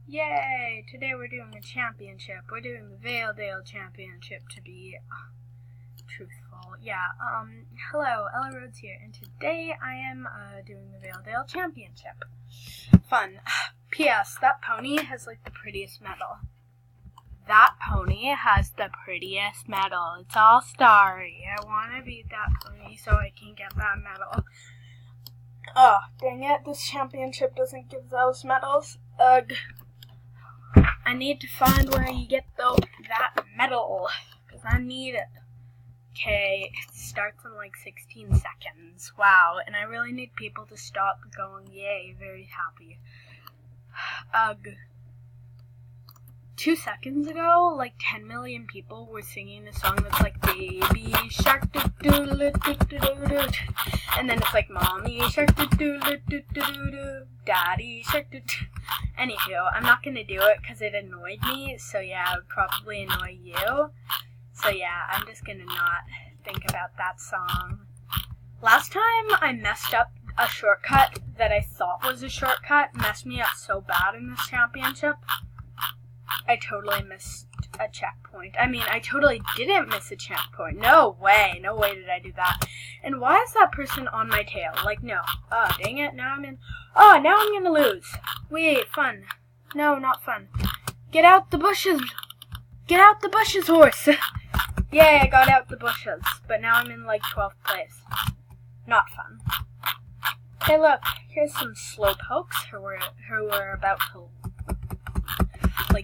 Yay! Today we're doing a championship. We're doing the ValeDale championship to be truthful. Hello, Ella Rhodes here, and today I am doing the ValeDale championship. Fun. P.S. That pony has like the prettiest medal. That pony has the prettiest medal. It's all starry. I want to beat that pony so I can get that medal. Oh, dang it. This championship doesn't give those medals. Ugh. I need to find where you get that medal, because I need it. Okay, it starts in like 16 seconds. Wow, and I really need people to stop going, yay, very happy. Ugh. 2 seconds ago, like 10 million people were singing a song that's like, baby shark do-do-do-do-do-do-do, and then it's like, mommy shark do-do-do-do-do-do, daddy shark do-do. Anywho, I'm not gonna do it because it annoyed me, so yeah, it would probably annoy you. So yeah, I'm just gonna not think about that song. Last time I messed up a shortcut that I thought was a shortcut, messed me up so bad in this championship. I totally missed a checkpoint. I mean, I totally didn't miss a checkpoint. No way did I do that. And why is that person on my tail? Like, no. Oh, dang it, now I'm gonna lose. Wait, fun. No, not fun. Get out the bushes! Get out the bushes, horse! Yay, I got out the bushes. But now I'm in, like, 12th place. Not fun. Hey, look, here's some slowpokes who are about to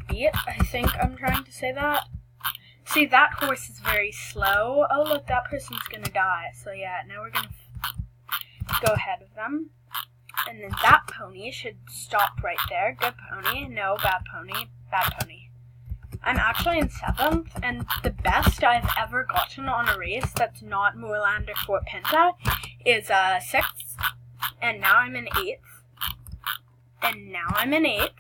beat. I think I'm trying to say that. See, that horse is very slow. Oh, look, that person's gonna die. So yeah, now we're gonna go ahead of them. And then that pony should stop right there. Good pony. No, bad pony. Bad pony. I'm actually in 7th, and the best I've ever gotten on a race that's not Moorland or Fort Pinta is 6th. And now I'm in 8th. And now I'm in 8th.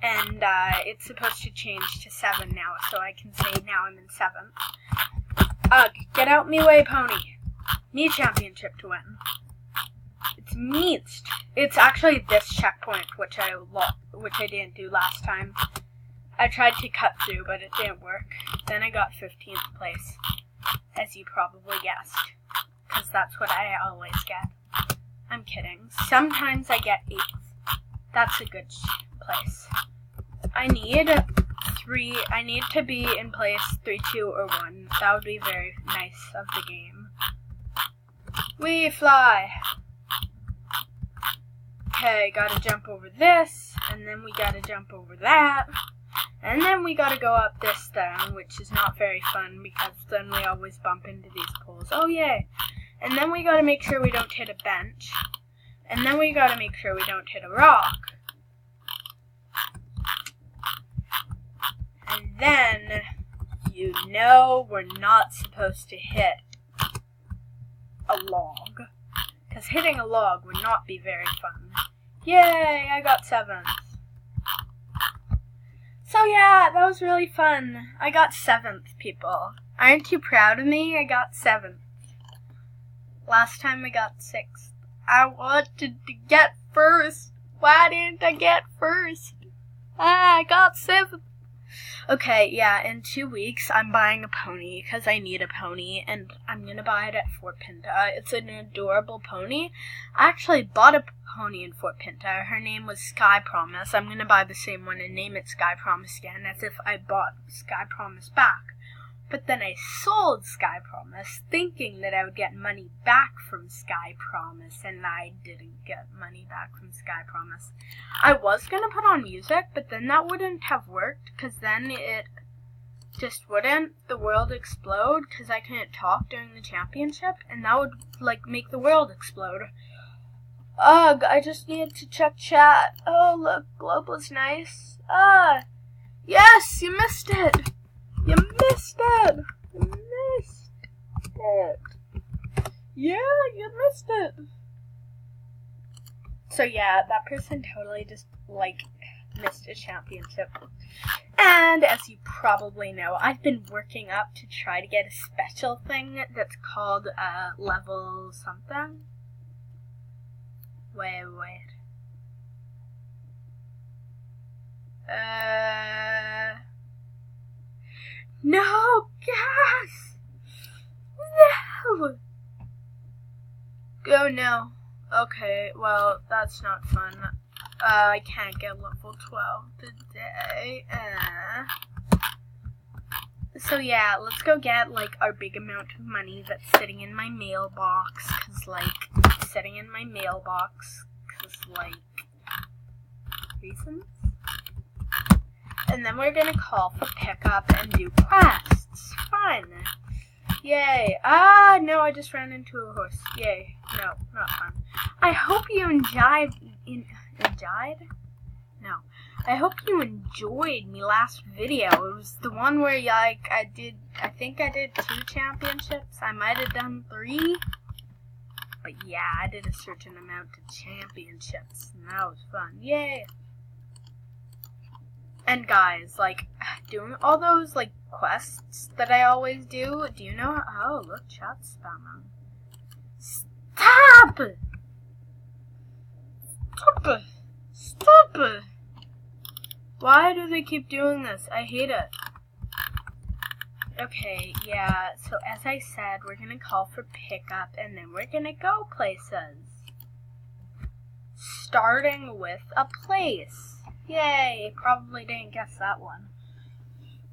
And it's supposed to change to 7 now, so I can say now I'm in 7th. Ugh, get out me way, pony. Me championship to win. It's me. It's actually this checkpoint, which I didn't do last time. I tried to cut through, but it didn't work. Then I got 15th place, as you probably guessed, because that's what I always get. I'm kidding. Sometimes I get 8th. That's a good place. I need to be in place 3, 2, or 1. That would be very nice of the game. We fly! Okay, gotta jump over this, and then we gotta jump over that, and then we gotta go up this thing, which is not very fun, because then we always bump into these poles. Oh, yay! And then we gotta make sure we don't hit a bench, and then we gotta make sure we don't hit a rock. And then, we're not supposed to hit a log. Because hitting a log would not be very fun. Yay, I got 7th. So yeah, that was really fun. I got 7th, people. Aren't you proud of me? I got 7th. Last time I got 6th. I wanted to get 1st. Why didn't I get 1st? I got 7th. Okay, yeah, in 2 weeks, I'm buying a pony, because I need a pony, and I'm gonna buy it at Fort Pinta. It's an adorable pony. I actually bought a pony in Fort Pinta. Her name was Sky Promise. I'm gonna buy the same one and name it Sky Promise again, as if I bought Sky Promise back. But then I sold Sky Promise, thinking that I would get money back from Sky Promise, and I didn't get money back from Sky Promise. I was going to put on music, but then that wouldn't have worked, because then it just wouldn't. The world explode, because I couldn't talk during the championship, and that would, make the world explode. Ugh, I just needed to check chat. Oh, look, Globe was nice. Yes, you missed it. You missed it! You missed it! Yeah, you missed it! So yeah, that person totally just, missed a championship. And as you probably know, I've been working up to try to get a special thing that's called, level something. Wait. No, gas! No! Oh no. Okay, well, that's not fun. I can't get level 12 today. So yeah, let's go get, like, our big amount of money that's sitting in my mailbox, reasons? And then we're gonna call for pickup and do quests. Fun. Yay. Ah, no, I just ran into a horse. Yay. No, not fun. I hope you enjoyed me last video. It was the one where, like, I think I did 2 championships. I might have done 3. But yeah, I did a certain amount of championships, and that was fun. Yay! And guys, like, doing all those, like, quests that I always do you know? Oh, look, chat spammer. Stop! Stop! Stop! Why do they keep doing this? I hate it. Okay, yeah, so as I said, we're gonna call for pickup, and then we're gonna go places. Starting with a place. Yay, probably didn't guess that one.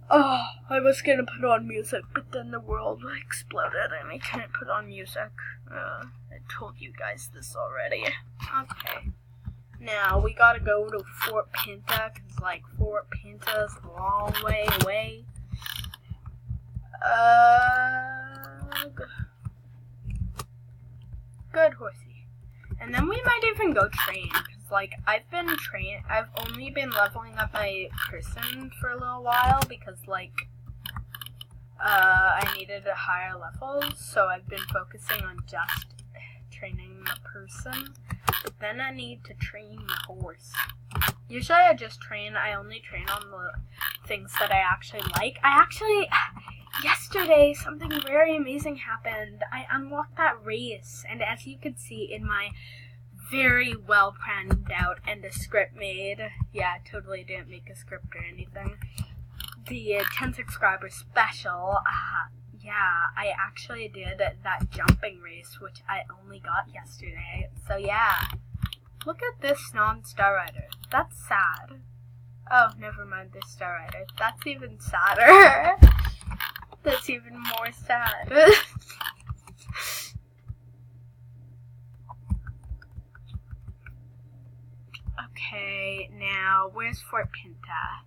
Oh, I was gonna put on music, but then the world exploded and I couldn't put on music. I told you guys this already. Okay. Now, we gotta go to Fort Pinta, because, like, Fort Pinta's a long way away. Good horsey. And then we might even go train, because, like, I've only been leveling up my person for a little while, because, like, I needed a higher levels, so I've been focusing on just training the person. But then I need to train the horse. Usually I only train on the things that I actually like. Yesterday, something very amazing happened. I unlocked that race, and as you could see in my very well planned out and a script made, yeah, I totally didn't make a script or anything, the 10 subscriber special, yeah, I actually did that jumping race, which I only got yesterday. So yeah, look at this non-Star Rider. That's sad. Oh, never mind this Star Rider. That's even sadder. That's even more sad. Okay, now, where's Fort Pinta?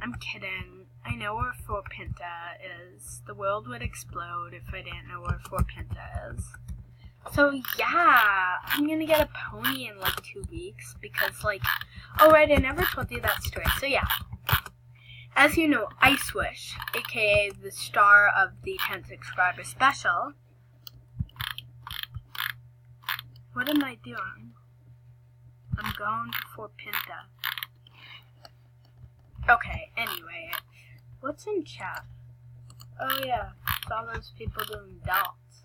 I'm kidding. I know where Fort Pinta is. The world would explode if I didn't know where Fort Pinta is. So yeah, I'm gonna get a pony in like 2 weeks because, like, oh right, I never told you that story. So yeah, as you know, Ice Wish, aka the star of the 10 subscriber special. What am I doing? I'm going to Fort Pinta. Okay, anyway, what's in chat? Oh yeah, it's all those people doing dots.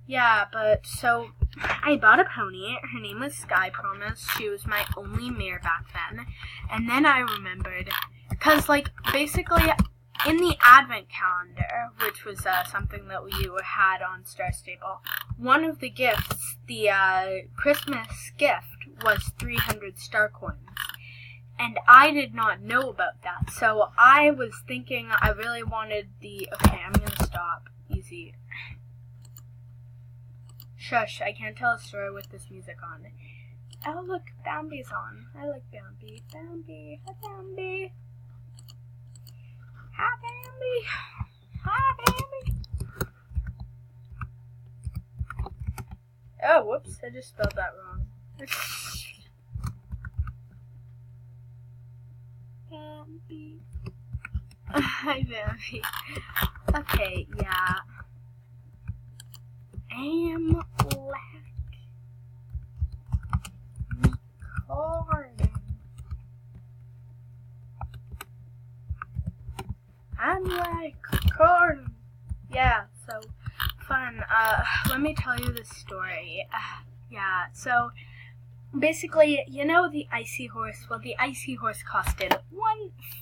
Yeah, but so I bought a pony. Her name was Sky Promise. She was my only mare back then. And then I remembered, because, like, basically in the advent calendar, which was something that we had on Star Stable, one of the gifts, the Christmas gift, was 300 star coins. And I did not know about that. So I was thinking I really wanted the... Okay, I'm going to stop. Easy. Shush, I can't tell a story with this music on. Oh, look, Bambi's on. I like Bambi. Bambi. Hi, Bambi. Hi, Bambi. Hi, Bambi. Oh, whoops, I just spelled that wrong. Bambi. Hi, Bambi. Okay, yeah. Am recording. I'm recording. Yeah, so fun. Let me tell you this story. Yeah, so basically, you know the icy horse? Well, the icy horse costed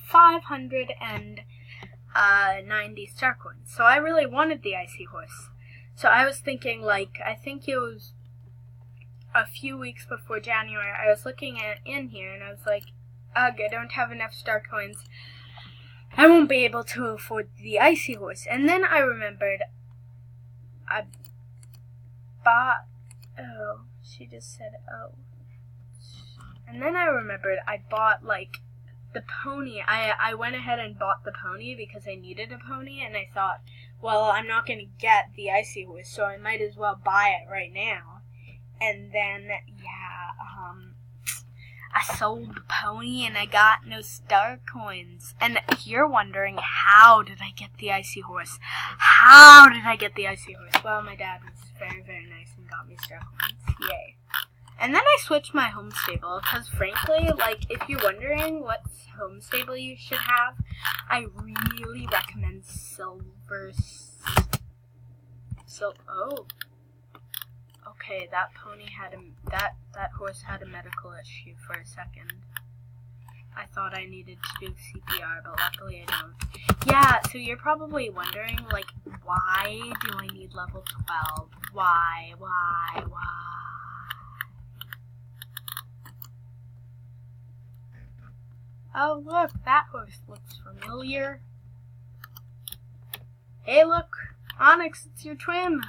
590 star coins. So I really wanted the icy horse. So I was thinking, like, I think it was a few weeks before January, I was looking in here and I was like, ugh, I don't have enough star coins. I won't be able to afford the icy horse. And then I remembered I bought, oh, she just said, oh. And then I remembered I bought, like, the pony. I went ahead and bought the pony because I needed a pony, and I thought, well, I'm not going to get the icy horse, so I might as well buy it right now. And then, yeah, I sold the pony and I got no star coins. And you're wondering, how did I get the icy horse? How did I get the icy horse? Well, my dad was very, very nice and got me star coins. Yay. And then I switched my home stable because, frankly, like, if you're wondering what home stable you should have, I really recommend silver. Oh. Okay, that pony had that horse had a medical issue for a second. I thought I needed to do CPR, but luckily I don't. Yeah, so you're probably wondering, like, why do I need level 12? Why? Oh, look, that horse looks familiar. Hey, look, Onyx, it's your twin.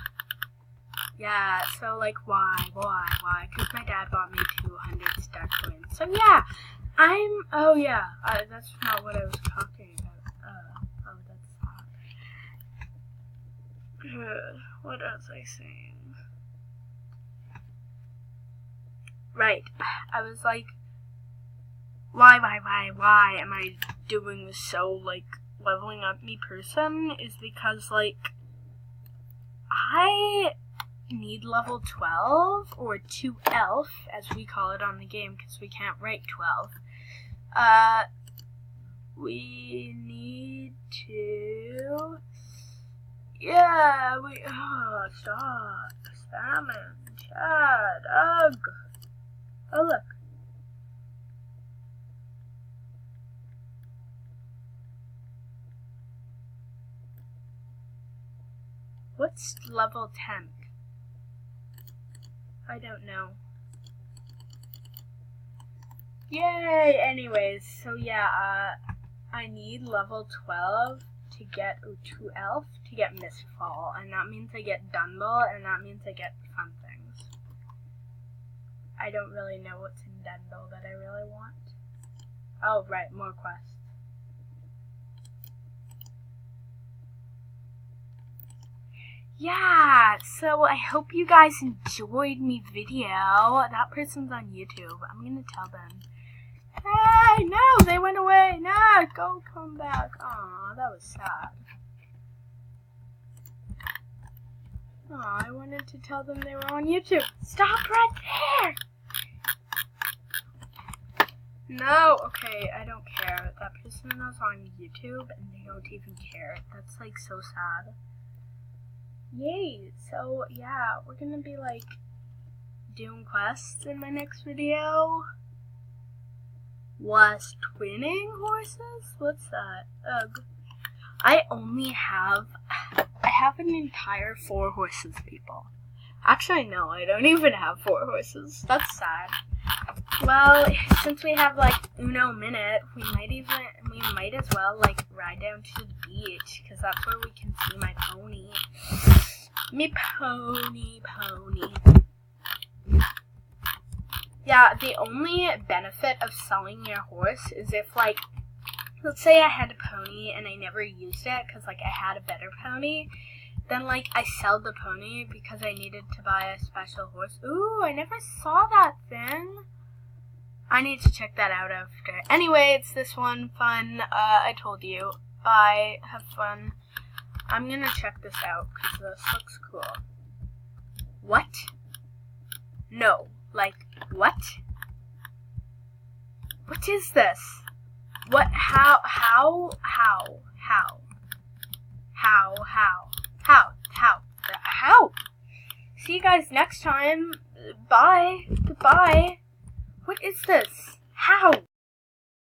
Yeah, so, like, why? Because my dad bought me 200 star coins. So, yeah, oh, yeah, that's not what I was talking about. Oh, that's not. What was I saying? Right, I was like, why am I doing this so, like, leveling up me person? Is because, like, I need level 12, or 2 elf, as we call it on the game, because we can't write 12. We need to, stop, salmon, Chad, ugh. Oh, look. What's level 10? I don't know. Yay! Anyways, so yeah, I need level 12 to get 2 elf to get Mistfall, and that means I get Dundle, and that means I get fun things. I don't really know what's in Dundle that I really want. Oh, right, more quests. Yeah, so I hope you guys enjoyed me video. That person's on YouTube. I'm gonna tell them. Hey, no, they went away. No, go come back. Aw, that was sad. Aw, I wanted to tell them they were on YouTube. Stop right there. No, okay, I don't care. That person is on YouTube and they don't even care. That's like so sad. Yay, so yeah, we're gonna be like doing quests in my next video. Was twinning horses? What's that? Ugh. I have an entire 4 horses, people. Actually, no, I don't even have 4 horses. That's sad. Well, since we have like uno minute, we might as well like ride down to the beach, because that's where we can see my pony. Me pony. Yeah, the only benefit of selling your horse is if, like, let's say I had a pony and I never used it because, like, I had a better pony, then, like, I sell the pony because I needed to buy a special horse. Ooh, I never saw that thing. I need to check that out after. Anyway, it's this one. Fun. I told you. Bye. Have fun. I'm gonna check this out because this looks cool. What? No. Like, what? What is this? What? How? See you guys next time. Bye. Goodbye. What is this? How?